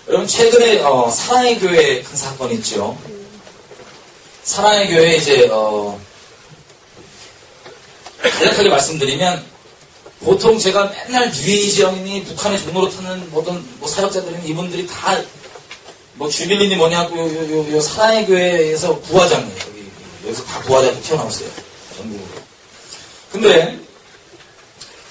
여러분 최근에 사랑의 교회 큰 사건이 있죠. 사랑의 교회 이제 간략하게 말씀드리면 보통 제가 맨날 유해지영이니 북한의 종로로 타는 어떤 사역자들인 이분들이 다 주빌린이 뭐냐고 요 사랑의 교회에서 부화장이에요. 여기서 다 부화장이 튀어나왔어요. 전국으로. 근데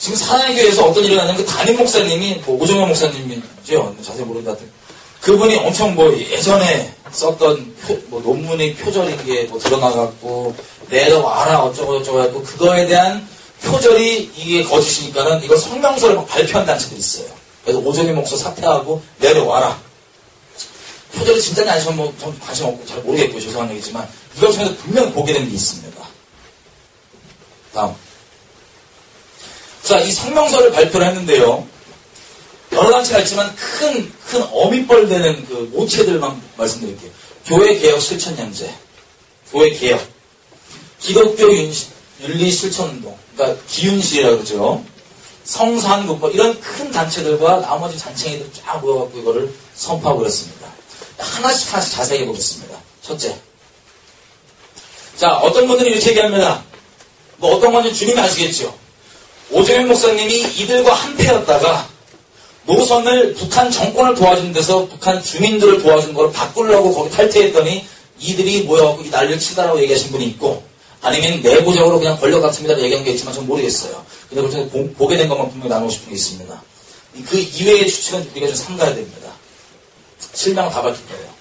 지금 사랑의 교회에서 어떤 일이 일어나냐면 그 담임 목사님이 오정현 목사님이죠. 자세히 모르는 것 같아요. 그분이 엄청 예전에 썼던 논문의 표절인 게 드러나갖고 내려와라 어쩌고 해갖고 그거에 대한 표절이 이게 거짓이니까는 이거 성명서를 막 발표한 단체들이 있어요. 그래서 오정현 목사 사퇴하고 내려와라. 표절이 진짜냐 아니면 전 관심 없고 잘 모르겠고요. 죄송한 얘기지만 이걸 통해서 분명히 보게 된 게 있습니다. 다음. 자, 이 성명서를 발표를 했는데요. 여러 단체가 있지만 큰 어미뻘 되는 그 모체들만 말씀드릴게요. 교회개혁 실천연재, 교회개혁, 기독교 윤리실천운동, 그러니까 기윤시라고 그러죠. 성산국법 이런 큰 단체들과 나머지 잔챙이들 쫙 모여갖고 이거를 선포하고 그랬습니다. 하나씩 자세히 보겠습니다. 첫째. 자, 어떤 분들이 이렇게 얘기합니다. 어떤 건지 주님이 아시겠죠. 오정현 목사님이 이들과 한패였다가 노선을 북한 정권을 도와준 데서 북한 주민들을 도와준 걸 바꾸려고 거기 탈퇴했더니 이들이 모여갖고 이 난리를 치다라고 얘기하신 분이 있고 아니면 내부적으로 그냥 권력 같습니다 얘기한 게 있지만 전 모르겠어요. 근데 그렇게 보게 된 것만 분명히 나누고 싶은 게 있습니다. 그 이외의 추측은 우리가 좀 삼가야 됩니다. 실명은 다 밝힐 거예요.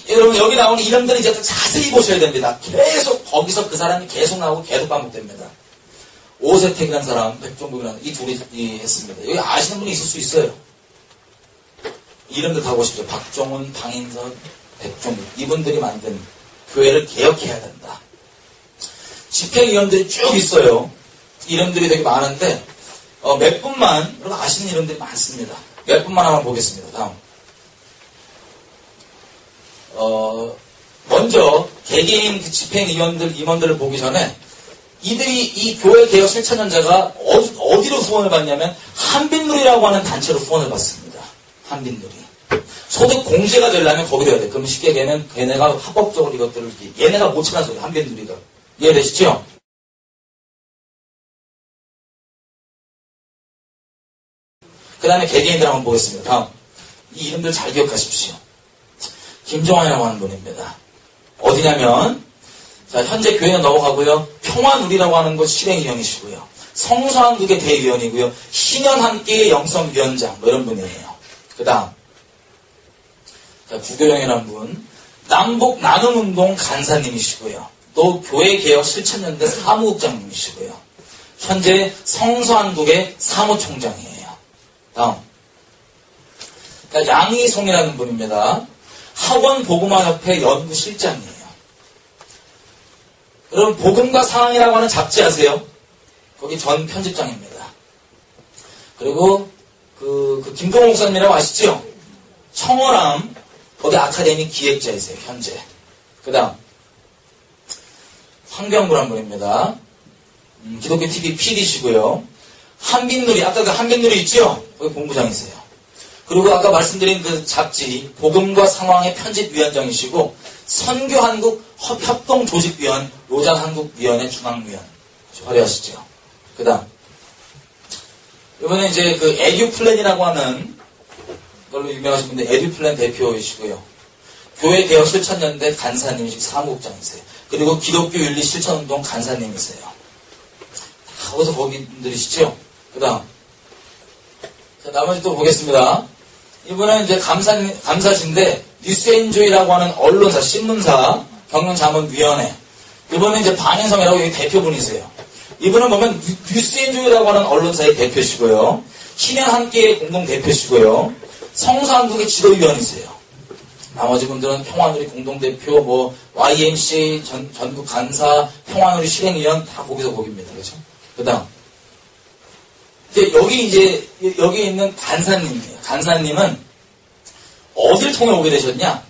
여러분 여기 나오는 이름들은 이제 자세히 보셔야 됩니다. 계속 거기서 그 사람이 계속 나오고 계속 반복됩니다. 오세택이라는 사람, 백종국이라는 이 둘이 했습니다. 여기 아시는 분이 있을 수 있어요. 이름들 다 보십시오. 박종훈, 방인선, 백종국 이분들이 만든 교회를 개혁해야 된다. 집행위원들이 쭉 있어요. 이름들이 되게 많은데 몇 분만 여러분 아시는 이름들이 많습니다. 몇 분만 한번 보겠습니다. 다음. 먼저 개개인 그 집행위원들 임원들을 보기 전에 이들이 이 교회 개혁 실천연자가 어디로 후원을 받냐면 한빛누리라고 하는 단체로 후원을 받습니다. 한빛누리. 소득 공제가 되려면 거기로 해야 돼. 그럼 쉽게 얘기하면 얘네가 합법적으로 이것들을 얘네가 못 치는 소리 한빛누리가. 이해되시죠? 그 다음에 개개인들 한번 보겠습니다. 다음. 이 이름들 잘 기억하십시오. 김종환이라고 하는 분입니다. 어디냐면 자, 현재 교회는 넘어가고요. 평화누리라고 하는 곳 실행위원이시고요. 성수한국의 대위원이고요. 신현함께의 영성위원장 이런 분이에요. 그 다음 구교영이라는 분 남북 나눔운동 간사님이시고요. 또 교회개혁 실천연대 사무국장님이시고요. 현재 성수한국의 사무총장이에요. 다음 양희송이라는 분입니다. 학원복음화협회 연구실장이에요. 여러분 복음과 사랑이라고 하는 잡지 아세요? 거기 전 편집장입니다. 그리고 그 김동호 목사님이라고 아시죠? 청어람 거기 아카데미 기획자이세요. 현재. 그 다음 황병구란 분입니다. 기독교 TV PD시고요. 한빛누리 아까 그 한빛누리 있죠? 거기 본부장이세요. 그리고 아까 말씀드린 그 잡지 복음과 상황의 편집위원장이시고 선교한국 협동조직위원 로잔한국위원회 중앙위원 화려하시죠. 그 다음 이번에 이제 그 에듀플랜이라고 하는 걸로 유명하신 분들 에듀플랜 대표이시고요. 교회개혁 실천연대 간사님이시고 사무국장이세요. 그리고 기독교 윤리 실천운동 간사님이세요. 다 어디서 거기 분들이시죠. 그 다음 자, 나머지 또 보겠습니다. 이분은 이제 감사신데 뉴스엔조이라고 하는 언론사, 신문사, 경영자문위원회. 이분은 이제 방인성이라고 여기 대표분이세요. 이분은 보면 뉴스엔조이라고 하는 언론사의 대표시고요. 신현함께의 공동대표시고요. 성수한국의 지도위원이세요. 나머지 분들은 평화누리 공동대표, YMCA 전국 간사, 평화누리 실행위원 다 거기서 거기입니다. 그렇죠? 그 다음. 여기 있는 간사님이에요. 간사님은 어딜 통해 오게 되셨냐?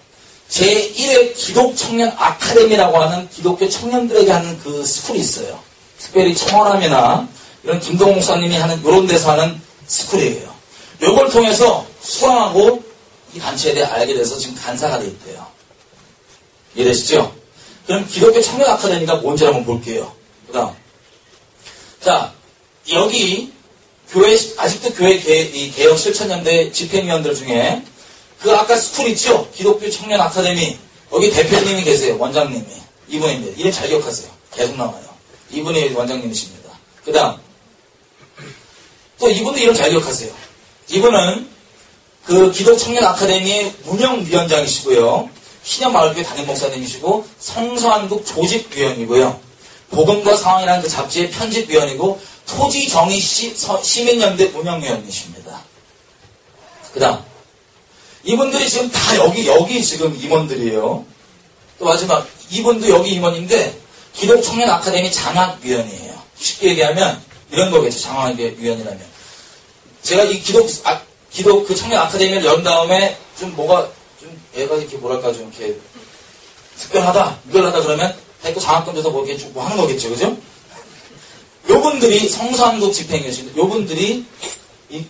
제1회 기독청년 아카데미라고 하는 기독교 청년들에게 하는 그 스쿨이 있어요. 특별히 청원함이나 이런 김동호 목사님이 하는 이런 데서 하는 스쿨이에요. 이걸 통해서 수강하고 이 단체에 대해 알게 돼서 지금 간사가 돼 있대요. 이해되시죠? 그럼 기독교 청년 아카데미가 뭔지 한번 볼게요. 그 다음. 자, 여기 교회, 아직도 교회 개혁 실천연대 집행위원들 중에 그 아까 스쿨 있죠? 기독교 청년 아카데미. 여기 대표님이 계세요. 원장님이. 이분입니다. 이름 잘 기억하세요. 계속 나와요. 이분이 원장님이십니다. 그 다음. 또 이분도 이름 잘 기억하세요. 이분은 그 기독 청년 아카데미의 운영위원장이시고요. 신현마을교회 담임 목사님이시고 성서한국 조직위원이고요. 복음과 상황이라는 그 잡지의 편집위원이고 토지정의 시민연대 운영위원이십니다. 그 다음. 이분들이 지금 다 여기 지금 임원들이에요. 또 마지막. 이분도 여기 임원인데 기독 청년 아카데미 장학위원이에요. 쉽게 얘기하면 이런 거겠죠. 장학위원이라면. 제가 이 기독 그 청년 아카데미를 연 다음에 좀 뭐가 좀 얘가 이렇게 뭐랄까 좀 이렇게 특별하다 그러면 대꾸 장학금 줘서 뭐 이렇게 뭐 하는 거겠죠. 그죠? 요분들이 성서한국 집행위원이신데 요분들이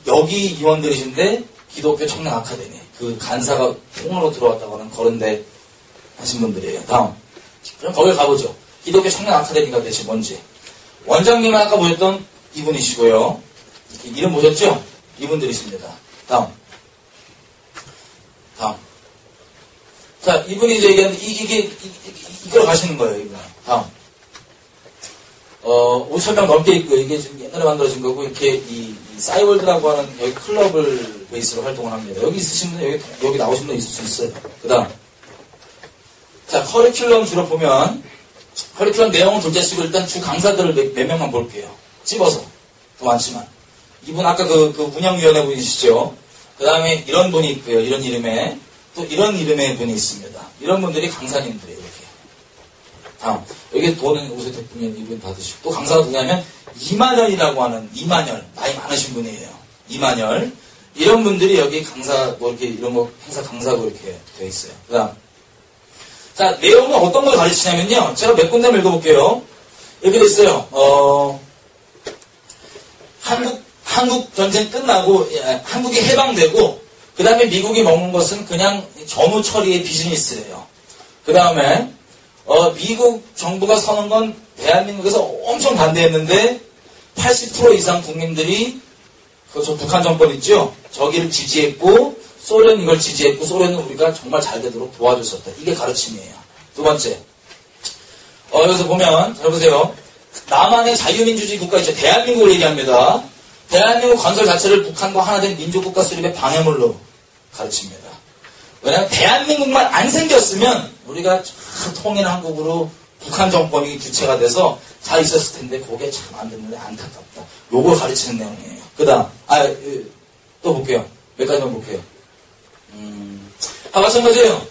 여기 임원들이신데 기독교 청년 아카데미 그 간사가 통으로 들어왔다고 하는 거론대 하신 분들이에요. 다음. 그럼 거기 가보죠. 기독교 청년 아카데미가 대체 뭔지. 원장님은 아까 보셨던 이분이시고요. 이름 보셨죠? 이분들이십니다. 다음. 자, 이분이 이제 얘기하는데, 이걸 가시는 거예요, 이분. 다음. 5,000명 넘게 있고, 이게 지금 옛날에 만들어진 거고, 이렇게 이 싸이월드라고 하는 여기 클럽을 베이스로 활동을 합니다. 여기 있으신 분, 여기 나오신 분 있을 수 있어요. 그 다음. 자, 커리큘럼 주로 보면, 커리큘럼 내용은 둘째치고 일단 주 강사들을 몇 명만 볼게요. 찝어서. 더 많지만. 이분 아까 그 운영위원회 분이시죠. 그 다음에 이런 분이 있고요. 이런 이름의. 또 이런 이름의 분이 있습니다. 이런 분들이 강사님들이에요. 이렇게. 다음. 여기 돈은 우선 대표님 이분 받으시고. 또 강사가 누구냐면 이만열이라고 하는 이만열. 나이 많으신 분이에요. 이만열. 이런 분들이 여기 강사 뭐 이렇게 이런 거 행사 강사고 이렇게 되어 있어요. 그 다음. 자, 내용은 어떤 걸 가르치냐면요. 제가 몇 군데 읽어볼게요. 이렇게 돼 있어요. 한국 전쟁 끝나고 한국이 해방되고 그 다음에 미국이 먹는 것은 그냥 전후 처리의 비즈니스래요. 그 다음에 미국 정부가 서는 건 대한민국에서 엄청 반대했는데 80% 이상 국민들이 저 북한 정권 있죠? 저기를 지지했고 소련 이걸 지지했고 소련은 우리가 정말 잘 되도록 도와줬었다. 이게 가르침이에요. 두 번째. 여기서 보면 잘 보세요. 남한의 자유민주주의 국가 있죠. 대한민국을 얘기합니다. 대한민국 건설 자체를 북한과 하나된 민주국가 수립의 방해물로 가르칩니다. 왜냐하면 대한민국만 안 생겼으면 우리가 참 통일 한국으로 북한 정권이 주체가 돼서 잘 있었을 텐데 그게 참 안 됐는데 안타깝다. 요걸 가르치는 내용이에요. 그 다음 또 볼게요. 몇 가지만 볼게요. 마찬가지예요.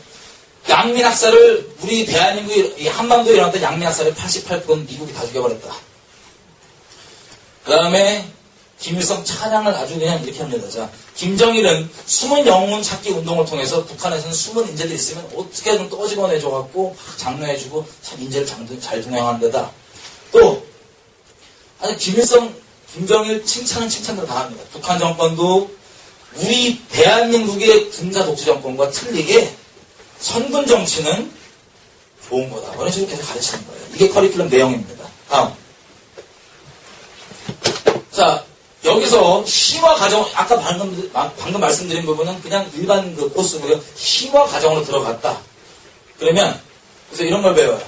양민학살을 우리 대한민국이 한반도에 일어났던 양민학살을 88%는 미국이 다 죽여버렸다. 그 다음에 김일성 찬양을 아주 그냥 이렇게 합니다. 자, 김정일은 숨은 영웅 찾기 운동을 통해서 북한에서는 숨은 인재들이 있으면 어떻게든 떠집어내줘갖고 장려해주고 참 인재를 잘 동행하는 데다. 또 아니 김정일 칭찬대로 다 합니다. 북한 정권도 우리 대한민국의 군사 독재 정권과 틀리게 선군 정치는 좋은 거다. 그런 식으로 계속 가르치는 거예요. 이게 커리큘럼 내용입니다. 다음. 자, 여기서 심화 과정, 아까 방금 말씀드린 부분은 그냥 일반 그 코스고요. 심화 과정으로 들어갔다. 그러면, 그래서 이런 걸 배워요.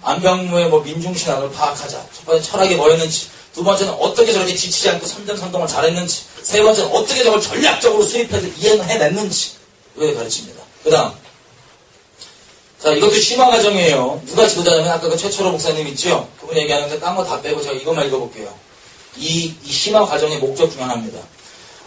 안병무의 뭐 민중신학을 파악하자. 첫 번째 철학이 뭐였는지, 두 번째는 어떻게 저렇게 지치지 않고 선전선동을 잘했는지, 세 번째는 어떻게 저걸 전략적으로 수립해서 이해를 해냈는지, 이걸 가르칩니다. 그 다음. 자, 이것도 심화 과정이에요. 누가 지도자냐면 아까 그 최철호 목사님 있죠? 그분 얘기하는데 딴 거 다 빼고 제가 이것만 읽어볼게요. 이 심화 과정의 목적 중 하나입니다.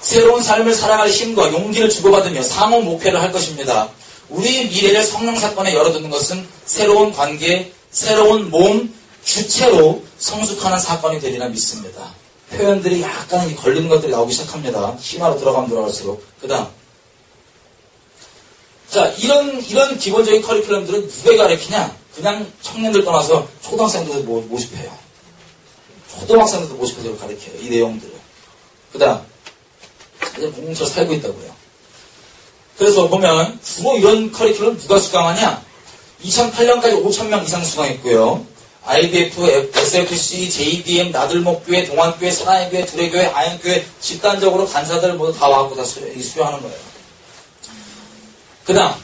새로운 삶을 살아갈 힘과 용기를 주고받으며 상호 목회를 할 것입니다. 우리의 미래를 성령 사건에 열어두는 것은 새로운 관계, 새로운 몸, 주체로 성숙하는 사건이 되리라 믿습니다. 표현들이 약간 걸리는 것들이 나오기 시작합니다. 심화로 들어갈수록. 그 다음. 자, 이런 기본적인 커리큘럼들은 누가 가르치냐? 그냥 청년들 떠나서 초등학생들도 모집해요. 초등학생들도 모집해서 가르쳐요. 이 내용들을. 그 다음. 이제 공공처럼 살고 있다고요. 그래서 보면 주로 이런 커리큘럼 누가 수강하냐? 2008년까지 5,000명 이상 수강했고요. IBF, SFC, JDM, 나들목교회, 동안교회, 사랑의교회, 두레교회, 아현교회 집단적으로 간사들 모두 다 와갖고 다 수료하는 거예요. 그 다음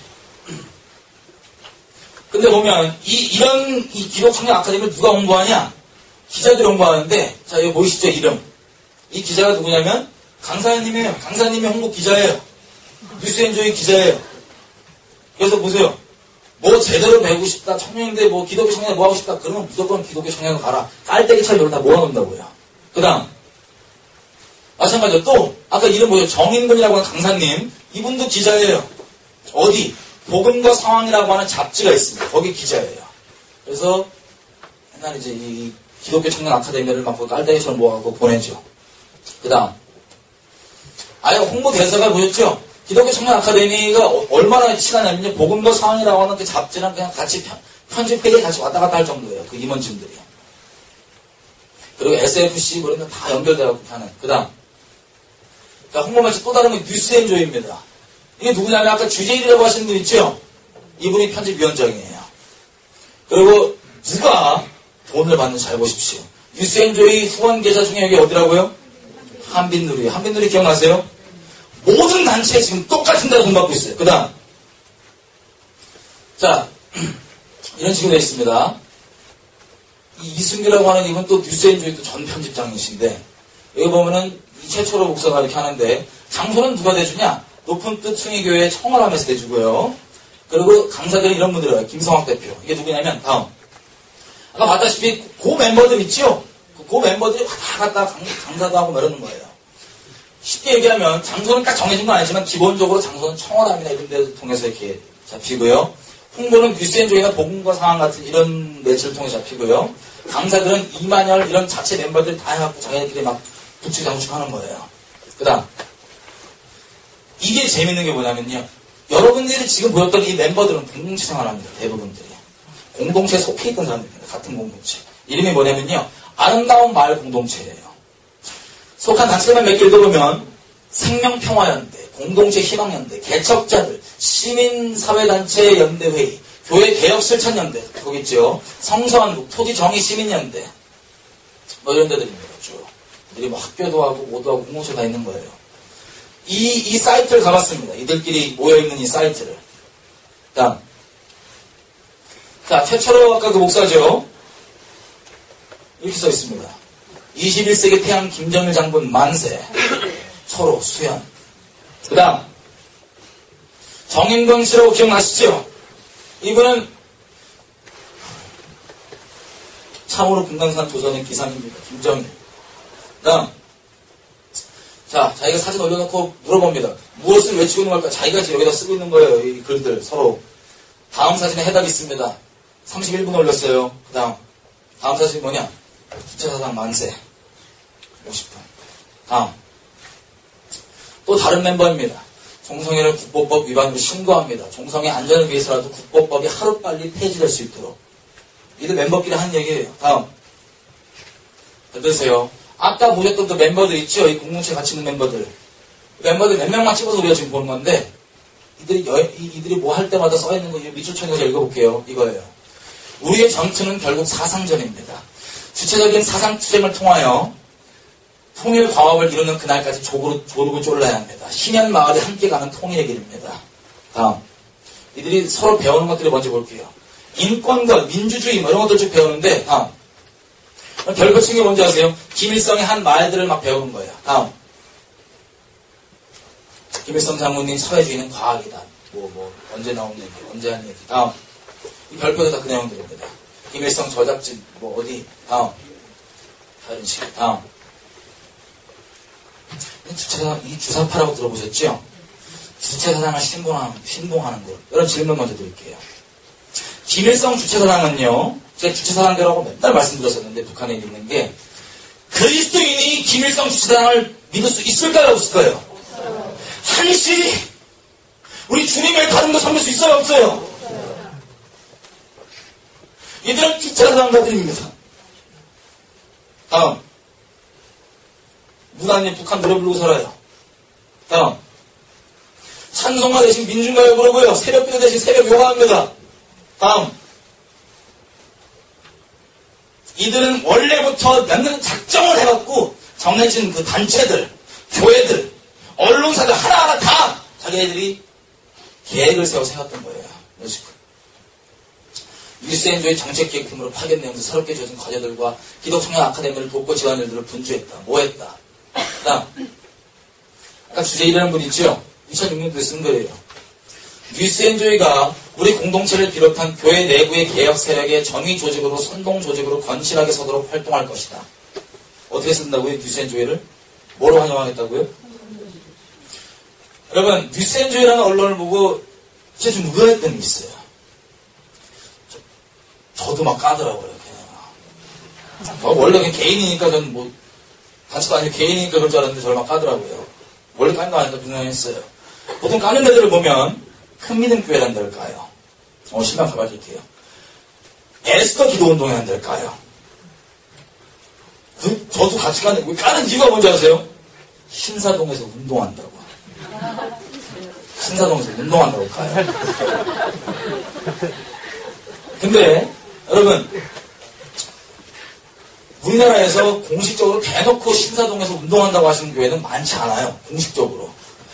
근데 보면 이런 기독청년 아카데미를 누가 홍보하냐? 기자들이 홍보하는데 자 여기 보이시죠 이름? 이 기자가 누구냐면 강사님이에요. 강사님이 홍보 기자예요. 뉴스엔조이 기자예요. 그래서 보세요. 뭐 제대로 배우고 싶다. 청년인데 뭐 기독교 청년 뭐 하고 싶다. 그러면 무조건 기독교 청년 가라. 깔때기처럼 이걸 다 모아놓는다고요. 그 다음 마찬가지로 또 아까 이름 뭐죠? 정인근이라고 하는 강사님. 이분도 기자예요. 어디? 복음과 상황이라고 하는 잡지가 있습니다. 거기 기자예요. 그래서 옛날 이제 이 기독교 청년 아카데미를 막 깔때기처럼 모아갖고 보내죠. 그 다음 아예 홍보 대사가 보셨죠? 기독교 청년 아카데미가 얼마나 친하냐면요. 복음과 상황이라고 하는 그 잡지랑 그냥 같이 편집회의에 같이 왔다 갔다 할 정도예요. 그 임원진들이. 그리고 SFC 뭐 이런 거 다 연결돼갖고 하는. 그 다음 홍보 매체 또 다른 건 뉴스엔조이입니다. 이게 누구냐면 아까 주제일이라고 하시는 분 있죠? 이분이 편집위원장이에요. 그리고 누가 돈을 받는지 잘 보십시오. 뉴스엔조이 후원 계좌 중에 여기 어디라고요? 한빛누리. 한빛누리 기억나세요? 모든 단체에 지금 똑같은 데로 돈 받고 있어요. 그 다음 자 이런 식으로 되어 있습니다. 이승규라고 하는 이분 또 뉴스엔조이 또 전 편집장이신데 여기 보면은 최초로 목사가 이렇게 하는데 장소는 누가 대주냐? 높은 뜻 충의교회 청월함에서 대주고요. 그리고 강사들은 이런 분들이에요. 김성학 대표. 이게 누구냐면 다음 아까 봤다시피 고 멤버들 있죠? 그 멤버들이 왔다 갔다 강사도 하고 이러는 거예요. 쉽게 얘기하면 장소는 딱 정해진 건 아니지만 기본적으로 장소는 청월함이나 이런 데를 통해서 이렇게 잡히고요. 홍보는 뉴스엔조이나 복음과 상황 같은 이런 매체를 통해 잡히고요. 강사들은 이만열 이런 자체 멤버들이 다 해갖고 자기들끼리 막 북치장식 하는 거예요. 그 다음 이게 재밌는 게 뭐냐면요. 여러분들이 지금 보였던 이 멤버들은 공동체 생활합니다. 대부분들이. 공동체에 속해 있던 사람들입니다. 같은 공동체. 이름이 뭐냐면요. 아름다운 마을 공동체예요. 속한 단체만 몇 개 읽어보면 생명평화연대, 공동체 희망연대, 개척자들, 시민사회단체 연대회의, 교회 개혁실천연대, 거기 있죠. 성서한국, 토지정의시민연대 뭐 이런 데들입니다. 쭉. 이들이 뭐 학교도 하고 뭐도 하고 공동체 다 있는 거예요. 이 사이트를 가봤습니다. 이들끼리 모여있는 이 사이트를. 다음. 자, 최철호 아까 그 목사죠. 이렇게 써 있습니다. 21세기 태양 김정일 장군 만세. 철호, 수현. 그 다음. 정인근 씨라고 기억나시죠? 이분은 참으로 금강산 도전의 기상입니다. 김정일. 그 다음. 자, 자기가 사진 올려놓고 물어봅니다. 무엇을 외치고 있는 걸까? 자기가 여기다 쓰고 있는 거예요. 이 글들 서로. 다음 사진에 해답이 있습니다. 31분 올렸어요. 그 다음 사진이 뭐냐? 주체사상 만세. 50분. 다음. 또 다른 멤버입니다. 종성회를 국보법 위반으로 신고합니다. 종성의 안전을 위해서라도 국보법이 하루빨리 폐지될 수 있도록. 이들 멤버끼리 한 얘기예요. 다음. 들으세요. 아까 보셨던 그 멤버들 있죠? 이 공동체 같이 있는 멤버들. 멤버들 몇 명만 찍어서 우리가 지금 보는 건데, 이들이 뭐 할 때마다 써있는 거, 밑줄 쳐서 읽어볼게요. 이거예요. 우리의 전투는 결국 사상전입니다. 주체적인 사상투쟁을 통하여 통일 과업을 이루는 그날까지 조국을 쫄라야 합니다. 희년 마을이 함께 가는 통일의 길입니다. 다음. 이들이 서로 배우는 것들을 먼저 볼게요. 인권과 민주주의 뭐 이런 것들 쭉 배우는데, 다음. 결과층이 뭔지 아세요? 김일성의 한 말들을 막 배우는 거예요. 다음. 김일성 장군님 사회주의는 과학이다. 언제 나온 얘기, 언제 한 얘기. 다음. 이 별표도 다 그 내용들입니다. 김일성 저작진, 어디. 다음. 다른 식. 다음. 이 주사파라고 들어보셨죠? 주체사상을 신봉하는 것. 이런 질문 먼저 드릴게요. 김일성 주체사상은요, 제가 주체사상대라고 맨날 말씀드렸었는데, 북한에 있는 게, 그리스도인이 김일성 주체사상을 믿을 수 있을까요, 없을까요? 한시 우리 주님의 다른 거 섬길 수 있어요, 없어요? 이들은 주체사상가들입니다. 다음. 무단히 북한 노래 부르고 살아요. 다음. 찬송가 대신 민중가요 부르고요. 새벽기도 대신 새벽 요가합니다. 다음. 이들은 원래부터 몇년 작정을 해갖고 정해진 그 단체들, 교회들, 언론사들 하나하나 다 자기네들이 계획을 세워 세웠던 거예요. 뉴스엔조의 정책기획팀으로 파견되면서 새롭게 주어진 과제들과 기독청년 아카데미를 돕고 집안일들을 분주했다. 뭐 했다? 다음. 아까 주제일이라는 분 있죠? 2006년도에 쓴 거예요. 뉴스엔조이가 우리 공동체를 비롯한 교회 내부의 개혁 세력의 전위 조직으로 선동 조직으로 건실하게 서도록 활동할 것이다. 어떻게 쓴다고요? 뉴스엔조이를? 뭐로 활용하겠다고요? 여러분, 뉴스엔조이라는 언론을 보고 진짜 좀 의아했던 게 있어요. 저도 막 까더라고요. 그냥. 원래 그냥 개인이니까 저는 뭐 단체도 아니고 개인이니까 그럴 줄 알았는데 저를 막 까더라고요. 원래 까는 거 아닌가 분명했어요. 보통 까는 애들을 보면 큰 믿음 교회란 데를 까요. 신랑 가봐줄게요. 에스더 기도운동에 한 데를 까요. 저도 같이 까는 이유가 뭔지 아세요? 신사동에서 운동한다고. 신사동에서 운동한다고 까요. 근데 여러분, 우리나라에서 공식적으로 대놓고 신사동에서 운동한다고 하시는 교회는 많지 않아요. 공식적으로.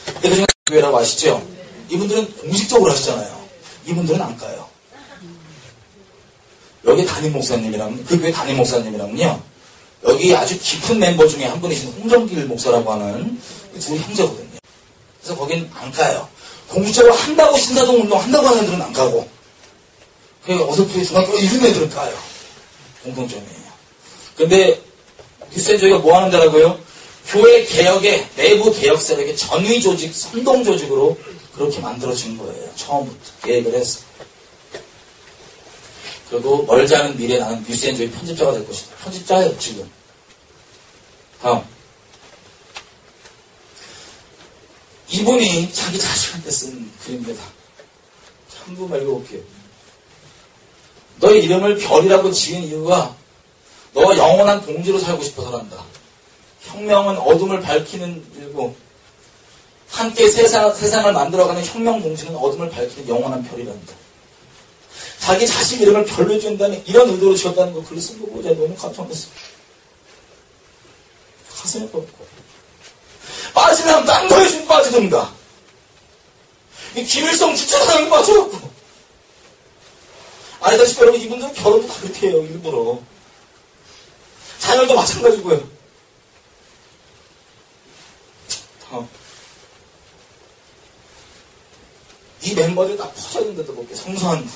근데 그중에 교회라고 아시죠? 이분들은 공식적으로 하시잖아요. 이분들은 안 까요. 여기 담임 목사님이랑, 그 교회 담임 목사님이랑요, 여기 아주 깊은 멤버 중에 한 분이신 홍정길 목사라고 하는 두 형제거든요. 그래서 거긴 안 까요. 공식적으로 한다고 신사동 운동 한다고 하는 애들은 안 까고, 어설프게 중학교 이런 애들은 까요. 공통점이에요. 근데 뉴스엔조이가 뭐 하는 데라고요? 교회 개혁의 내부 개혁 세력의 전위 조직, 선동 조직으로 그렇게 만들어진 거예요. 처음부터 계획을 했어. 그리고 멀지 않은 미래에 나는 뉴스엔조이 편집자가 될 것이다. 편집자예요, 지금. 다음. 이분이 자기 자신한테 쓴 글입니다. 한번 읽어볼게요. 너의 이름을 별이라고 지은 이유가 너와 영원한 동지로 살고 싶어서란다. 혁명은 어둠을 밝히는 일고 함께 세상을 만들어가는 혁명 동지는 어둠을 밝히는 영원한 별이란다. 자기 자신 이름을 별로 지은다는 이런 의도로 지었다는 거 글을 쓴 거 보고 제가 너무 깜짝 놀랐어요. 가슴에 뻗고 빠지면 딴 거에 좀 빠지던가. 이 김일성 주차장에 빠져갖고 아니다시피 여러분 이분들은 결혼도 다 그렇게 해요. 일부러. 자녀도 마찬가지고요. 이 멤버들이 다 퍼져 있는데도 그렇게 성소한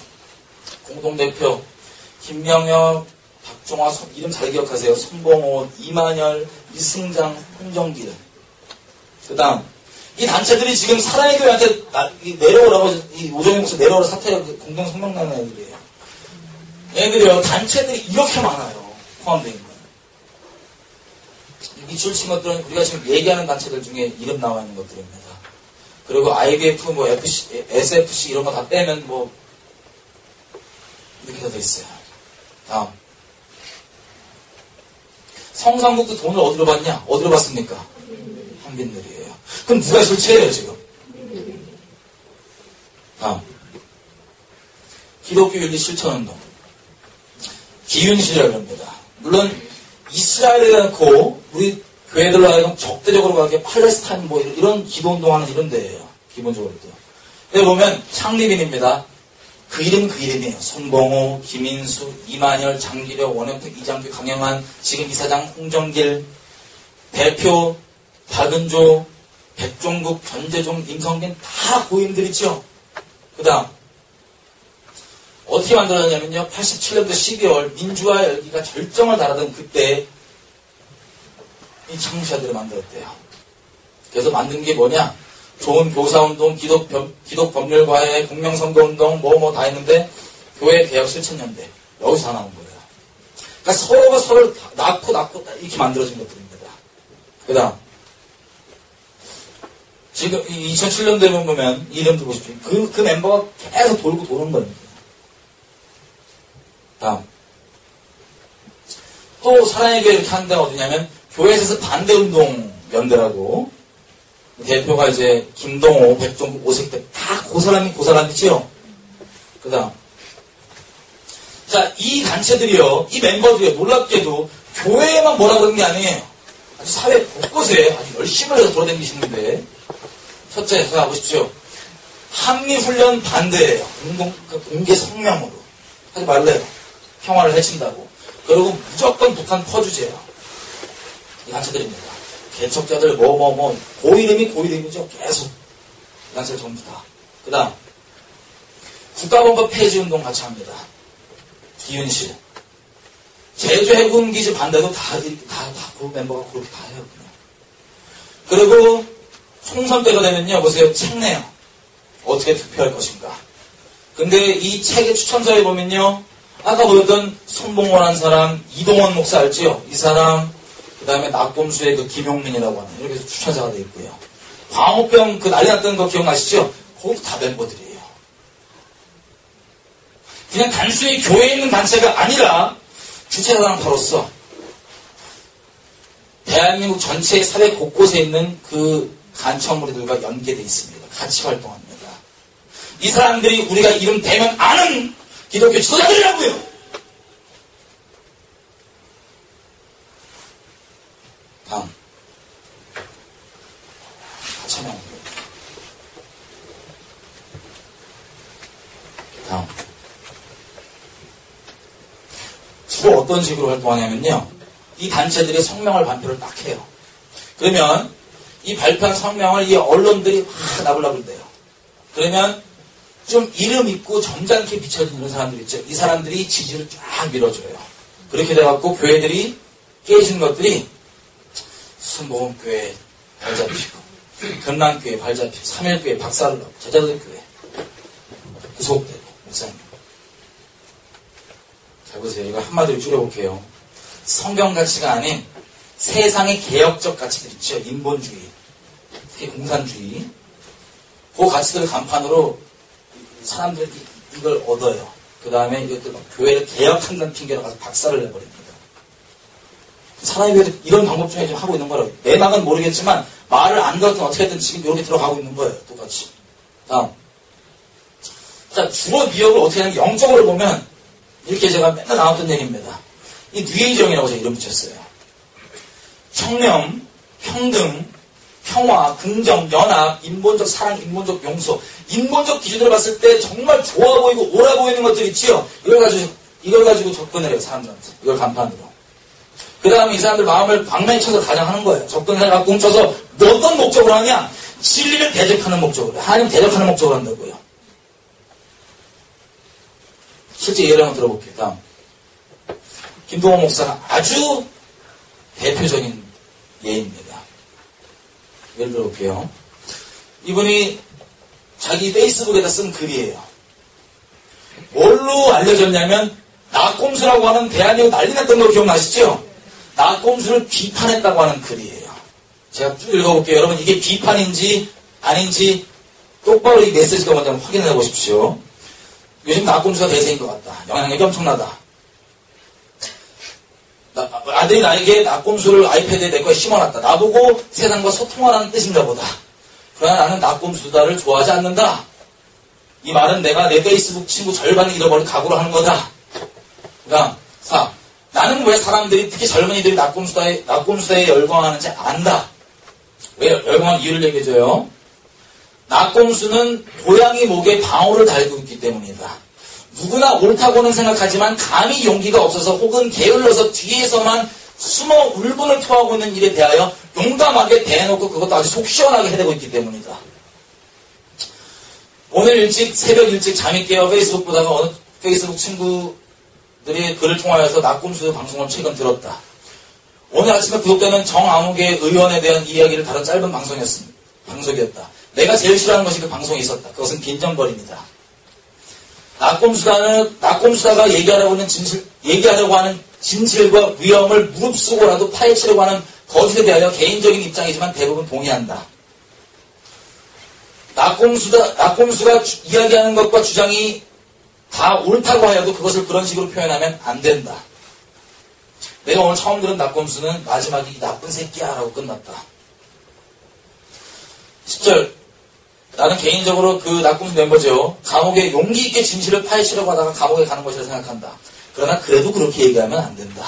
공동대표 김명혁, 박종화, 이름 잘 기억하세요. 손봉호, 이만열, 이승장, 홍정길. 그 다음 이 단체들이 지금 사랑의 교회한테 내려오라고 이 오정희 목사 내려오라 사퇴 공동 성명 나는 애들이에요. 얘들이요 단체들이 이렇게 많아요. 포함되어 있는 거예요. 이 줄친 것들은 우리가 지금 얘기하는 단체들 중에 이름 나와 있는 것들입니다. 그리고 IBF, 뭐 FC, SFC 이런 거 다 빼면 뭐 이렇게 돼 있어요. 다음. 성삼국도 돈을 어디로 받냐? 어디로 받습니까? 한빈들이에요. 그럼 누가 실체예요 지금? 다음. 기독교 윤리 실천운동. 기윤실이라고 합니다. 물론 이스라엘에 놓고 우리 교회들로 하여금 적대적으로 가게 팔레스타인 뭐 이런 기도운동하는 이런 데예요. 기본적으로. 여기 보면 창립인입니다. 그 이름 그 이름이에요. 손봉호, 김인수, 이만열, 장기력, 원영택, 이장규, 강영환, 지금 이사장 홍정길, 대표 박은조, 백종국, 변재종, 임성빈 다 고인들이죠. 그 다음 어떻게 만들어졌냐면요. 87년도 12월 민주화 열기가 절정을 달하던 그때 이 창시자들을 만들었대요. 그래서 만든 게 뭐냐? 좋은 교사운동, 기독법률과의 공명선거운동, 뭐 다 했는데 교회 개혁 실천연대 여기서 다 나온 거예요. 그러니까 서로가 서로를 낳고 이렇게 만들어진 것들입니다. 그 다음 지금 2007년도에 보면 이름도 보십시오. 그 멤버가 계속 돌고 도는 겁니다. 다음 또 사랑의 교회 이렇게 하는 데가 어디냐면 교회에서 반대운동 연대라고 대표가 이제 김동호, 백종국, 오색대 다 고사람이지요. 그 다음. 자, 이 단체들이요, 이 멤버들이요, 놀랍게도 교회에만 뭐라 그러는 게 아니에요. 아주 사회 곳곳에 아주 열심히 해서 돌아다니시는데, 첫째, 자, 보십시오. 한미훈련 반대예요. 공개 성명으로. 하지 말래요. 평화를 해친다고. 그리고 무조건 북한 퍼주제예요. 이 단체들입니다. 개척자들 고이름이 고이름이죠. 계속. 이 단체들 전부 다. 그 다음. 국가본부 폐지운동 같이 합니다. 기윤실. 제주 해군기지 반대도 그 멤버가 그렇게 다 해요. 그냥. 그리고 총선 때가 되면요. 보세요. 책 내요. 어떻게 투표할 것인가. 근데 이 책의 추천서에 보면요. 아까 보였던 손봉원한 사람, 이동원 목사 알지요? 이 사람, 그 다음에 낙곰수의 그 김용민이라고 하는, 이렇게 해서 추천사가 되어 있고요. 광우병 그 난리 났던 거 기억나시죠? 그것도 다 멤버들이에요. 그냥 단순히 교회에 있는 단체가 아니라 주체사상파로서 대한민국 전체 사회 곳곳에 있는 그 간청무리들과 연계되어 있습니다. 같이 활동합니다. 이 사람들이 우리가 이름 대면 아는 기독교 지도자들이라고요. 다음. 참여. 다음. 주로 어떤 식으로 활동하냐면요. 이 단체들이 성명을 발표를 딱 해요. 그러면 이 발표한 성명을 이 언론들이 막 나불나불대요. 그러면 좀 이름 있고 점잖게 비춰지는 이런 사람들 있죠. 이 사람들이 지지를 쫙 밀어줘요. 그렇게 돼갖고 교회들이 깨지는 것들이 순복음교회 발잡히고 금랑교회 발잡히고 3일교회 박살을 나고 제자들 교회 구속되고 목사님. 잘 보세요. 이거 한마디로 줄여볼게요. 성경 가치가 아닌 세상의 개혁적 가치들 있죠. 인본주의, 특히 공산주의. 그 가치들 간판으로 사람들이 이걸 얻어요. 그 다음에 이것들 교회를 개혁한다는 핑계로 가서 박살을 내버립니다. 사람이 그래도 이런 방법 중에 좀 하고 있는 거라고. 내 막은 모르겠지만 말을 안 들었든 어떻게든 지금 이렇게 들어가고 있는 거예요. 똑같이. 다음. 자, 주어 미역을 어떻게 하는 게 영적으로 보면 이렇게 제가 맨날 나왔던 얘기입니다. 이 뉴에이정이라고 제가 이름 붙였어요. 청렴, 평등, 평화, 긍정, 연합, 인본적 사랑, 인본적 용서, 인본적 기준으로 봤을 때 정말 좋아 보이고 옳아 보이는 것들 있지요. 이걸 가지고 접근을 해요, 사람들한테. 이걸 간판으로. 그 다음에 이 사람들 마음을 방망이 쳐서 가장하는 거예요. 접근해갖고 훔쳐서 어떤 목적으로 하냐? 진리를 대적하는 목적으로. 하나님 대적하는 목적으로 한다고요. 실제 예를 한번 들어볼게요. 다음. 김동호 목사가 아주 대표적인 예입니다. 예를 들어볼게요. 이분이 자기 페이스북에다 쓴 글이에요. 뭘로 알려졌냐면 낙곰수라고 하는 대한민국 난리 났던 거 기억나시죠? 낙곰수를 비판했다고 하는 글이에요. 제가 쭉 읽어볼게요. 여러분 이게 비판인지 아닌지 똑바로 이 메시지가 뭔지 한번 확인해 보십시오. 요즘 낙곰수가 대세인 것 같다. 영향력이 엄청나다. 아들이 나에게 낙곰수를 아이패드에 내 거에 심어놨다. 나보고 세상과 소통하라는 뜻인가 보다. 그러나 나는 낙곰수다를 좋아하지 않는다. 이 말은 내가 내 페이스북 친구 절반을 잃어버린 각오로 하는 거다. 그다음 4. 나는 왜 사람들이 특히 젊은이들이 낙곰수다에 열광하는지 안다. 왜 열광한 이유를 얘기해줘요. 낙곰수는 고양이 목에 방울을 달고 있기 때문이다. 누구나 옳다고는 생각하지만 감히 용기가 없어서 혹은 게을러서 뒤에서만 숨어 울분을 토하고 있는 일에 대하여 용감하게 대해놓고 그것도 아주 속 시원하게 해대고 있기 때문이다. 오늘 새벽 일찍 잠이 깨어 페이스북 보다가 어느 페이스북 친구들이 글을 통하여서 낙곰수 방송을 최근 들었다. 오늘 아침에 구독되는 정아무개 의원에 대한 이야기를 다룬 짧은 방송이었다. 내가 제일 싫어하는 것이 그 방송에 있었다. 그것은 빈정거리입니다. 낙곰수다가 얘기하려고 하는 진실과 위험을 무릅쓰고라도 파헤치려고 하는 거짓에 대하여 개인적인 입장이지만 대부분 동의한다. 낙곰수가 이야기하는 것과 주장이 다 옳다고 하여도 그것을 그런 식으로 표현하면 안 된다. 내가 오늘 처음 들은 낙곰수는 마지막에 이 나쁜 새끼야 라고 끝났다. 10절. 나는 개인적으로 그 낙곰수 멤버죠. 감옥에 용기 있게 진실을 파헤치려고 하다가 감옥에 가는 것이라 생각한다. 그러나 그래도 그렇게 얘기하면 안 된다.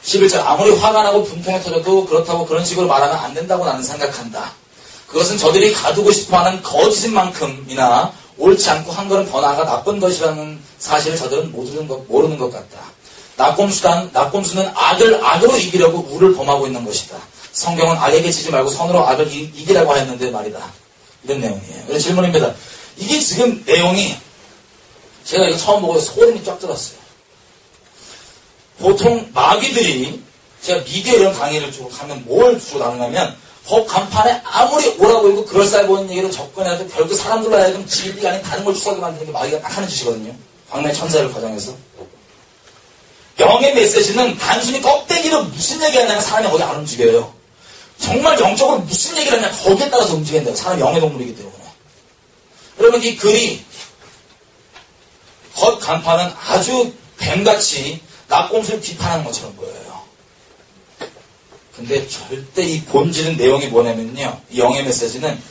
11절. 아무리 화가 나고 분통이 터져도 그렇다고 그런 식으로 말하면 안 된다고 나는 생각한다. 그것은 저들이 가두고 싶어하는 거짓인 만큼이나 옳지 않고 한 걸음 더 나아가 나쁜 것이라는 사실을 저들은 모르는 것 같다. 낙곰수는 악으로 이기려고 우를 범하고 있는 것이다. 성경은 악에게 지지 말고 선으로 악을 이기라고 했는데 말이다. 이런 내용이에요. 그래서 질문입니다. 이게 지금 내용이 제가 이거 처음 보고 소름이 쫙 돋았어요. 보통 마귀들이 제가 미디어 이런 강의를 주고 가면 뭘 주고 나누냐면 법 간판에 아무리 오라 보이고 그럴싸해 보이는 얘기로 접근해도 결국 사람들로 하여금 진리가 아닌 다른 걸 추구하게 만드는 게 마귀가 딱 하는 짓이거든요. 광야의 천사를 과장해서. 영의 메시지는 단순히 껍데기로 무슨 얘기하냐면 사람이 거기 안 움직여요. 정말 영적으로 무슨 얘기를 하냐 거기에 따라서 움직인다고. 사람이 영의 동물이기 때문에. 그러면 이 글이 겉 간판은 아주 뱀같이 낙곰수를 비판하는 것처럼 보여요. 근데 절대 이 본질은 내용이 뭐냐면요. 이 영의 메시지는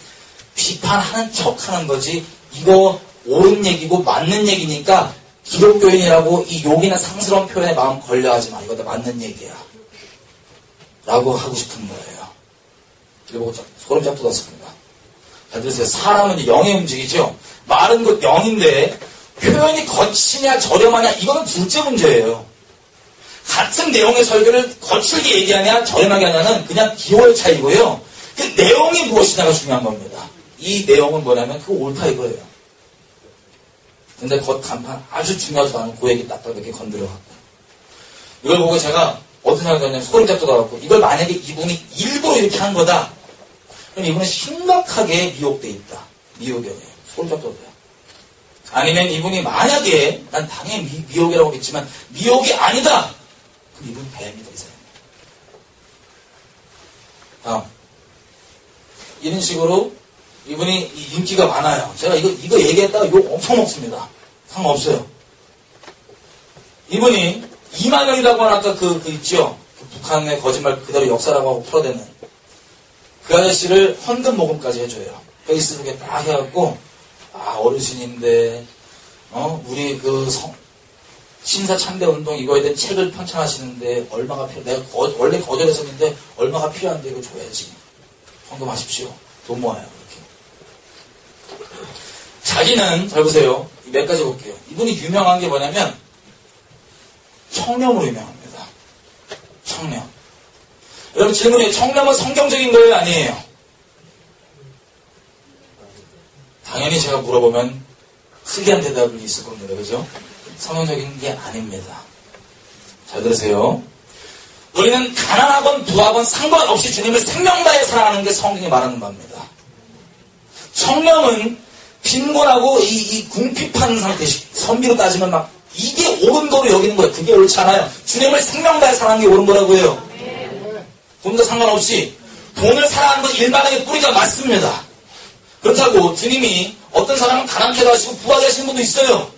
비판하는 척하는 거지 이거 옳은 얘기고 맞는 얘기니까 기독교인이라고 이 욕이나 상스러운 표현에 마음 걸려하지 마. 이거 다 맞는 얘기야. 라고 하고 싶은 거예요. 그리고 소름 쫙 돋았습니다. 잘 들으세요. 사람은 이제 영에 움직이죠. 말은 그 영인데 표현이 거치냐 저렴하냐 이거는 둘째 문제예요. 같은 내용의 설교를 거칠게 얘기하냐 저렴하게 하냐는 그냥 기호의 차이고요. 그 내용이 무엇이냐가 중요한 겁니다. 이 내용은 뭐냐면 그거 옳다 이거예요. 근데 겉 간판 아주 중요하지도 않은 그 얘기 딱딱 이렇게 건드려갖고 이걸 보고 제가 어떤 생각이 드냐면 소름 쫙 돋아갖고 이걸 만약에 이분이 일부러 이렇게 한 거다 그럼 이분은 심각하게 미혹돼 있다. 미혹이에요. 소름 쫙 돋아요. 아니면 이분이 만약에 난 당연히 미혹이라고 했지만 미혹이 아니다. 그럼 이분 뱀이다 이 사람. 다음 이런 식으로 이분이 인기가 많아요. 제가 이거 얘기했다가 욕 엄청 먹습니다. 상관없어요. 이분이 이만영이라고 하는 아까 그 있죠. 그 북한의 거짓말 그대로 역사라고 하고 풀어대는 그 아저씨를 헌금 모금까지 해줘요. 페이스북에 딱 해갖고 어르신인데 우리 그 신사 참배 운동 이거에 대한 책을 편찬하시는데 얼마가 내가 원래 거절했었는데 얼마가 필요한데 이거 줘야지. 헌금하십시오. 돈 모아요. 자기는 잘 보세요. 몇 가지 볼게요. 이분이 유명한 게 뭐냐면 청렴으로 유명합니다. 청렴. 여러분 질문이에요. 청렴은 성경적인 거예요? 아니에요? 당연히 제가 물어보면 특이한 대답이 있을 겁니다. 그죠? 성경적인 게 아닙니다. 잘 들으세요. 우리는 가난하건 부하건 상관없이 주님을 생명 다해 사랑하는 게 성경이 말하는 겁니다. 청렴은 빈곤하고 이 궁핍한 상태, 선비로 따지면 막 이게 옳은 거로 여기는 거예요. 그게 옳지 않아요. 주님을 생명 다해 사랑하는 게 옳은 거라고 해요. 돈과 상관없이 돈을 사랑하는 건 일반적인 뿌리가 맞습니다. 그렇다고 주님이 어떤 사람은 가난케도 하시고 부하게 하시는 분도 있어요.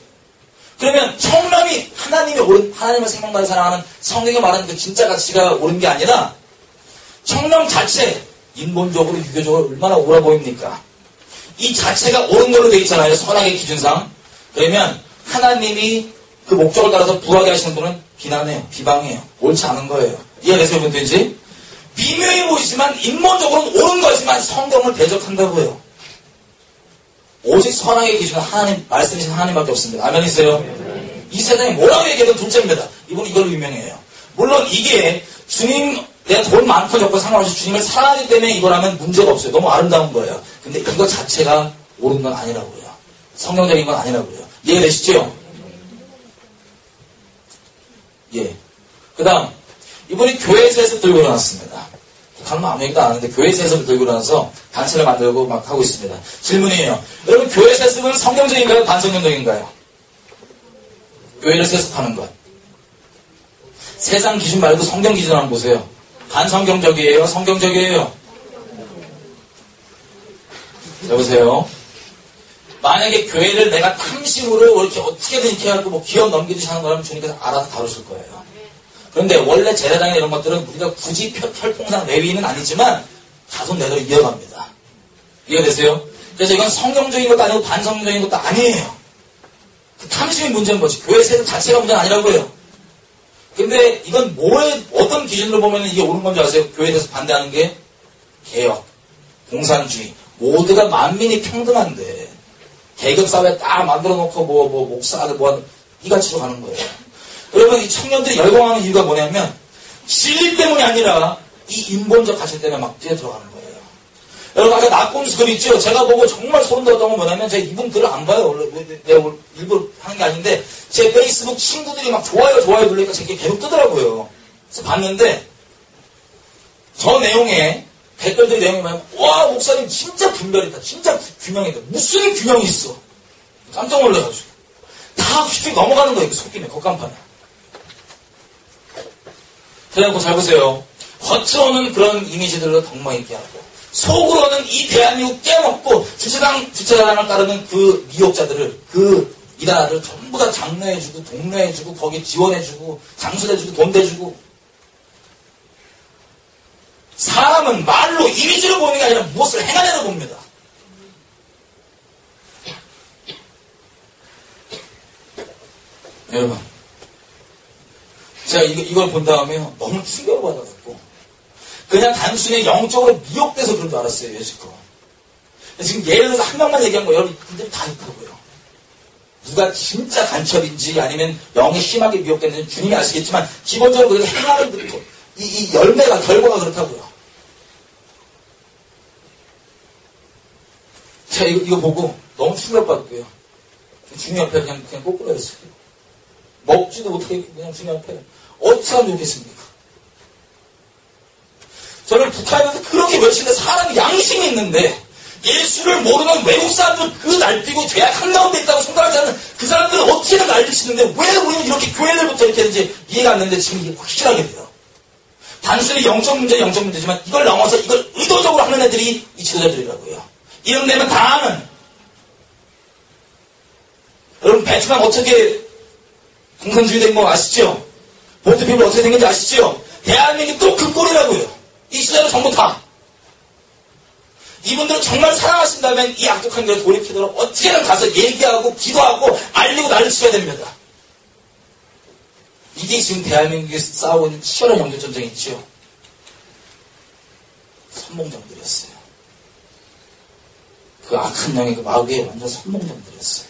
그러면 청렴이 하나님을 생명 다해 사랑하는 성경이 말하는 그 진짜 가치가 옳은 게 아니라 청렴 자체 인본적으로 유교적으로 얼마나 옳아 보입니까? 이 자체가 옳은 걸로 되어 있잖아요. 선악의 기준상. 그러면 하나님이 그 목적을 따라서 부하게 하시는 분은 비난해요. 비방해요. 옳지 않은 거예요. 이해되세요? 분들인지? 미묘해 보이지만 인본적으로는 옳은 거지만 성경을 대적한다고요. 오직 선악의 기준은 하나님, 말씀이신 하나님밖에 없습니다. 아멘이세요? 이 세상에 뭐라고 얘기해도 둘째입니다. 이분은 이걸로 유명해요. 물론 이게 주님, 내가 돈 많고 적고 상관없이 주님을 사랑하기 때문에 이거라면 문제가 없어요. 너무 아름다운 거예요. 근데 이거 자체가 옳은 건 아니라고요. 성경적인 건 아니라고요. 이해되시죠? 예. 그 다음, 이분이 교회에서 해서 들고 일어났습니다. 북한은 아무 얘기도 안 하는데 교회에서 해서 들고 일어나서 단체를 만들고 막 하고 있습니다. 질문이에요. 여러분, 교회에서 해석은 성경적인가요? 반성경적인가요? 교회를 해석하는 것. 세상 기준 말고 성경 기준 한번 보세요. 반성경적이에요? 성경적이에요? 여보세요? 만약에 교회를 내가 탐심으로 이렇게 어떻게든 이렇게 하고 뭐 기업 넘기듯이 하는 거라면 주님께서 알아서 다루실 거예요. 그런데 원래 제사장이나 이런 것들은 우리가 굳이 혈통상 레위는 아니지만 자손 대대로 이어갑니다. 이해되세요? 그래서 이건 성경적인 것도 아니고 반성경적인 것도 아니에요. 그 탐심이 문제인 거지. 교회 세대 자체가 문제는 아니라고요. 근데 이건 어떤 기준으로 보면 이게 옳은 건지 아세요? 교회에 대해서 반대하는 게 개혁, 공산주의. 모두가 만민이 평등한데 계급사회 딱 만들어 놓고 목사들 이같이로 가는 거예요. 여러분, 이 청년들이 열광하는 이유가 뭐냐면 진리 때문이 아니라 이 인본적 가치 때문에 막 뛰어 들어가는 거예요. 여러분, 아까 낙곰수 글 있죠? 제가 보고 정말 소름 돋았던 건 뭐냐면 제가 이분 글을 안 봐요. 원래 내가 일부러 하는 게 아닌데 제 페이스북 친구들이 막 좋아요 누르니까 제게 계속 뜨더라고요. 그래서 봤는데 저 내용에 댓글들 내용이 뭐냐면 와, 목사님 진짜 분별했다. 진짜 균형이다. 무슨 균형이 있어. 깜짝 놀라가지고 다 휙휙 넘어가는 거예요. 그 속김에 겉간판에. 그래갖고 잘 보세요. 겉으로는 그런 이미지들로 덕망 있게 하고 속으로는 이 대한민국 깨먹고 주차장을 따르는 그 미혹자들을, 그 이단아들 전부 다 장려해주고 동료해주고 거기 지원해주고 장수해주고 돈 대주고. 사람은 말로 이미지로 보는 게 아니라 무엇을 행하냐로 봅니다. 여러분, 제가 이걸 본 다음에 너무 충격을 받아갖고 그냥 단순히 영적으로 미혹돼서 그런 줄 알았어요. 여지껏. 지금 예를 들어서 한 명만 얘기한 거예요. 여러분들이 다 있다고요. 누가 진짜 간첩인지 아니면 영이 심하게 미혹됐는지 주님이 아시겠지만 기본적으로 그렇게 행하는 이 열매가, 결과가 그렇다고요. 제가 이거 보고 너무 충격받았고요. 주님 앞에 그냥 꼬꾸라졌어요. 먹지도 못하게 그냥 주님 앞에 어떻게 하면 좋겠습니까? 저는 북한에서 그렇게 열심히 사람이 양심이 있는데 예수를 모르는 외국 사람들 그 날뛰고 죄악 한가운데 있다고 생각하지 않는 그 사람들은 어떻게든 날뛰시는데 왜 우리는 이렇게 교회들부터 이렇게 했는지 이해가 안 되는데 지금 이게 확실하게 돼요. 단순히 영적 문제는 영적 문제지만 이걸 넘어서 이걸 의도적으로 하는 애들이 이 지도자들이라고요. 이런 데면 다 아는. 여러분, 베트남 어떻게 공산주의 된 거 아시죠? 보트피부 어떻게 생긴지 아시죠? 대한민국이 또 그 꼴이라고요. 이 시대는 전부 다. 이분들은 정말 사랑하신다면 이 악독한 길을 돌이키도록 어떻게든 가서 얘기하고 기도하고 알리고 난리 쳐야 됩니다. 이게 지금 대한민국에 싸우고 있는 치열한 영적전쟁이 있죠. 선봉장들이었어요. 그 악한 영의 그 마귀에 완전 선봉장들이었어요.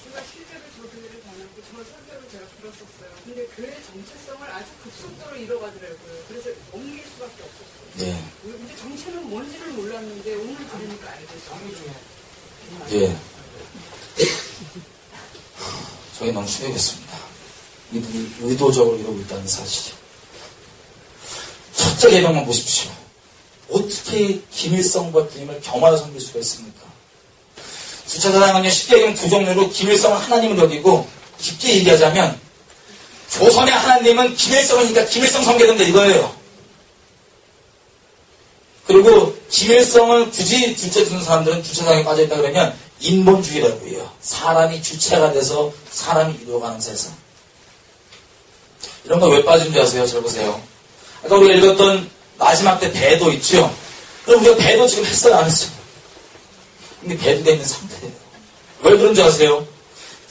제가 실제로 저 교회를 다녔고 저 설교를 제가 들었었어요. 근데 교회 정체성을 아주 급속도로 잃어가더라고요. 그래서 옮길 수밖에 없었어요. 네. 근데 정체는 뭔지를 몰랐는데 오늘 들으니까 알겠어요. 예. 저희 너무 충격했습니다. 이분이 의도적으로 이러고 있다는 사실이. 첫째 계명만 보십시오. 어떻게 김일성과 주님을 겸하여 섬길 수가 있습니까? 주차사랑은요, 십계명 두 종류로 김일성은 하나님을 여기고 깊게 얘기하자면 조선의 하나님은 김일성이니까 김일성 섬겨야 된다 이거예요. 그리고 김일성을 굳이 주체 두는 사람들은 주차장에 빠져있다 그러면 인본주의라고 해요. 사람이 주체가 돼서 사람이 이루어가는 세상. 이런 거 왜 빠진지 아세요? 잘 보세요. 아까 우리가 읽었던 마지막 때 배도 있죠? 그럼 우리가 배도 지금 했어요? 안 했어요? 근데 배도되어 있는 상태예요. 왜 그런지 아세요?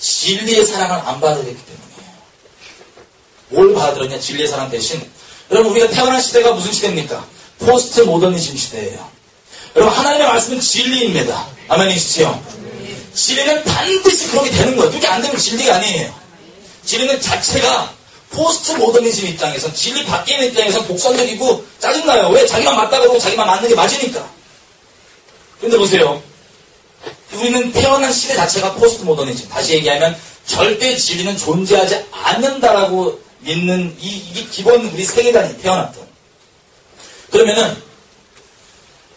진리의 사랑을 안 받아들였기 때문이에요. 뭘 받아들였냐? 진리의 사랑 대신. 여러분, 우리가 태어난 시대가 무슨 시대입니까? 포스트 모더니즘 시대예요. 여러분, 하나님의 말씀은 진리입니다. 아멘이시죠? 진리는 반드시 그렇게 되는 거예요. 그렇게 안 되면 진리가 아니에요. 진리는 자체가 포스트 모더니즘 입장에서, 진리 밖에 있는 입장에서 독선적이고 짜증나요. 왜? 자기만 맞다 그러고 자기만 맞는 게 맞으니까. 근데 보세요. 우리는 태어난 시대 자체가 포스트 모더니즘. 다시 얘기하면 절대 진리는 존재하지 않는다라고 믿는 이게 기본 우리 세계관이 태어났던. 그러면은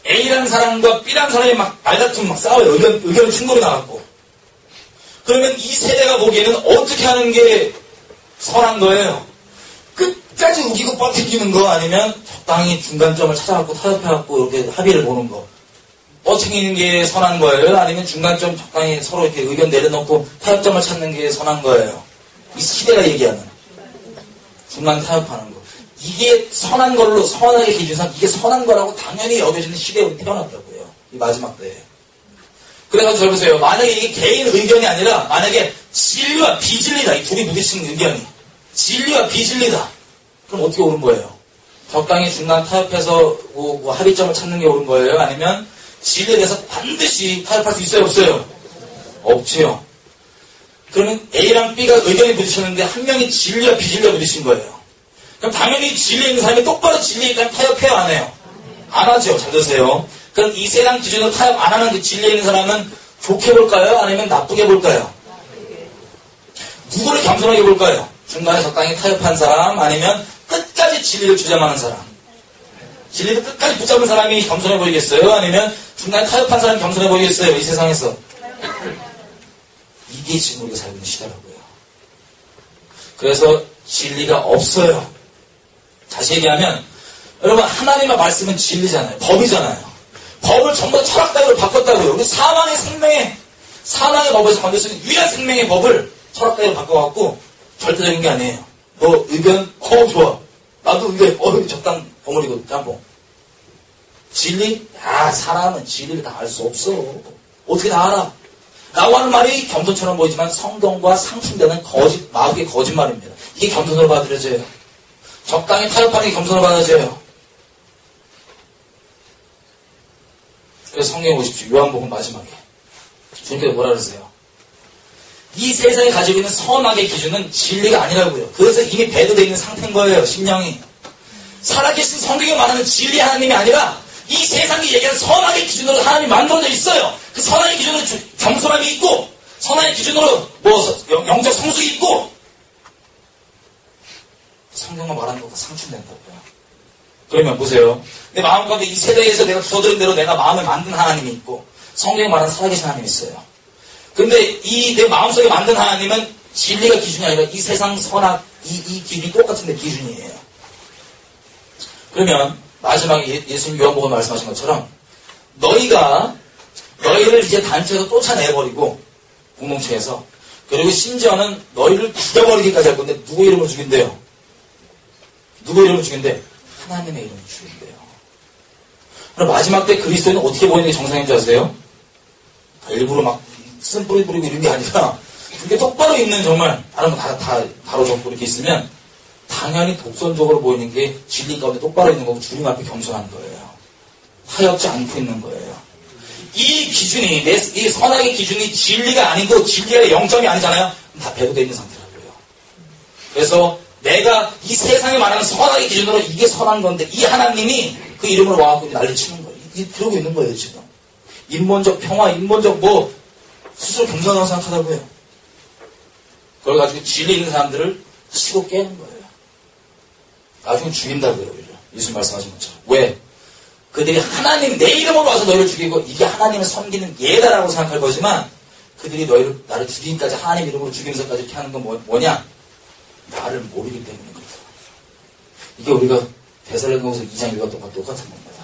A라는 사람과 B라는 사람이 막 말다툼 막 싸워요. 의견 충돌이 나왔고. 그러면 이 세대가 보기에는 어떻게 하는 게 선한 거예요? 끝까지 우기고 뻗튀기는 거 아니면 적당히 중간점을 찾아갖고 타협해갖고 이렇게 합의를 보는 거. 뻗튀기는 게 선한 거예요? 아니면 중간점 적당히 서로 이렇게 의견 내려놓고 타협점을 찾는 게 선한 거예요? 이 시대가 얘기하는 중간 타협하는 거. 이게 선한 걸로, 선하게 기준상 이게 선한 거라고 당연히 여겨지는 시대에 우리 태어났다고요. 이 마지막 때에. 그래서 잘 보세요. 만약에 이게 개인 의견이 아니라 만약에 진리와 비진리다. 이 둘이 부딪히는 의견이. 진리와 비진리다. 그럼 어떻게 옳은 거예요? 적당히 중간 타협해서 뭐 합의점을 찾는 게 옳은 거예요? 아니면 진리에 대해서 반드시 타협할 수 있어요? 없어요? 없지요. 그러면 A랑 B가 의견이 부딪혔는데 한 명이 진리와 비진리가 부딪힌 거예요. 그럼 당연히 진리에 있는 사람이 똑바로 진리에 있다면 타협해요? 안 해요? 안 하죠. 잘 들으세요. 그럼 이 세상 기준으로 타협 안 하는 그 진리에 있는 사람은 좋게 볼까요? 아니면 나쁘게 볼까요? 누구를 겸손하게 볼까요? 중간에 적당히 타협한 사람, 아니면 끝까지 진리를 주장하는 사람. 진리를 끝까지 붙잡은 사람이 겸손해 보이겠어요? 아니면 중간에 타협한 사람이 겸손해 보이겠어요? 이 세상에서. 이게 지금 우리가 살고 있는 시대라고요. 그래서 진리가 없어요. 다시 얘기하면 여러분, 하나님의 말씀은 진리잖아요. 법이잖아요. 법을 전부 다 철학 따위로 바꿨다고요. 우리 사망의 법에서 만들 수 있는 유일한 생명의 법을 철학 따위로 바꿔갖고 절대적인 게 아니에요. 너 의견? 좋아. 나도 의견, 적당 버무리고 짬뽕. 진리? 야, 사람은 진리를 다 알 수 없어. 어떻게 다 알아? 라고 하는 말이 겸손처럼 보이지만 성경과 상충되는 마귀의 거짓말입니다. 이게 겸손으로 받아들여져요. 적당히 타협하는 게 겸손으로 받아들여져요. 그래서 성경에 보십시오. 요한복음 마지막에. 주님께서 뭐라 그러세요? 이 세상이 가지고 있는 선악의 기준은 진리가 아니라고요. 그래서 이미 배도되어 있는 상태인 거예요. 심령이. 살아계신 성경이 말하는 진리 하나님이 아니라 이 세상이 얘기하는 선악의 기준으로 하나님이 만들어져 있어요. 그 선악의 기준으로 겸손함이 있고, 선악의 기준으로 영적 성숙이 있고, 성경과 말하는 것과 상충된다고요. 그러면 보세요. 내 마음 가운데 이 세대에서 내가 주어들은 대로 내가 마음을 만든 하나님이 있고, 성경이 말하는 살아계신 하나님이 있어요. 근데 이 내 마음속에 만든 하나님은 진리가 기준이 아니라 이 세상 선악, 이 기준이 똑같은데 기준이에요. 그러면 마지막에 예수님 요한복음 말씀하신 것처럼 너희를 이제 단체에서 쫓아내버리고 공동체에서, 그리고 심지어는 너희를 죽여버리기까지 할 건데 누구 이름으로 죽인대요? 누구 이름으로 죽인대? 하나님의 이름으로 죽인대요. 그럼 마지막 때 그리스도인은 어떻게 보이는 게 정상인 줄 아세요? 일부러 막 쓴뿌리 뿌리고 이런 게 아니라 그게 똑바로 있는, 정말 다른 거 다 바로 접고 이렇게 있으면 당연히 독선적으로 보이는 게 진리 가운데 똑바로 있는 거고 주님 앞에 겸손한 거예요. 타협지 않고 있는 거예요. 이 기준이, 이 선악의 기준이 진리가 아니고 진리의 0점이 아니잖아요. 다 배도되어 있는 상태라고요. 그래서 내가 이 세상에 말하는 선악의 기준으로 이게 선한 건데 이 하나님이 그 이름으로 와갖고 난리치는 거예요. 그러고 있는 거예요 지금. 인본적 평화, 인본적 스스로 겸손하다고 생각하다고요. 그걸 가지고 진리 있는 사람들을 치고 깨는 거예요. 나중에 죽인다고요. 예수님 말씀하신 것처럼. 왜? 그들이 하나님, 내 이름으로 와서 너희를 죽이고 이게 하나님을 섬기는 예다라고 생각할 거지만 그들이 나를 죽이기까지, 하나님 이름으로 죽이면서까지 이렇게 하는 건 뭐냐? 나를 모르기 때문인 거죠. 이게 우리가 데살로니가서 2장 1과 똑같은 겁니다.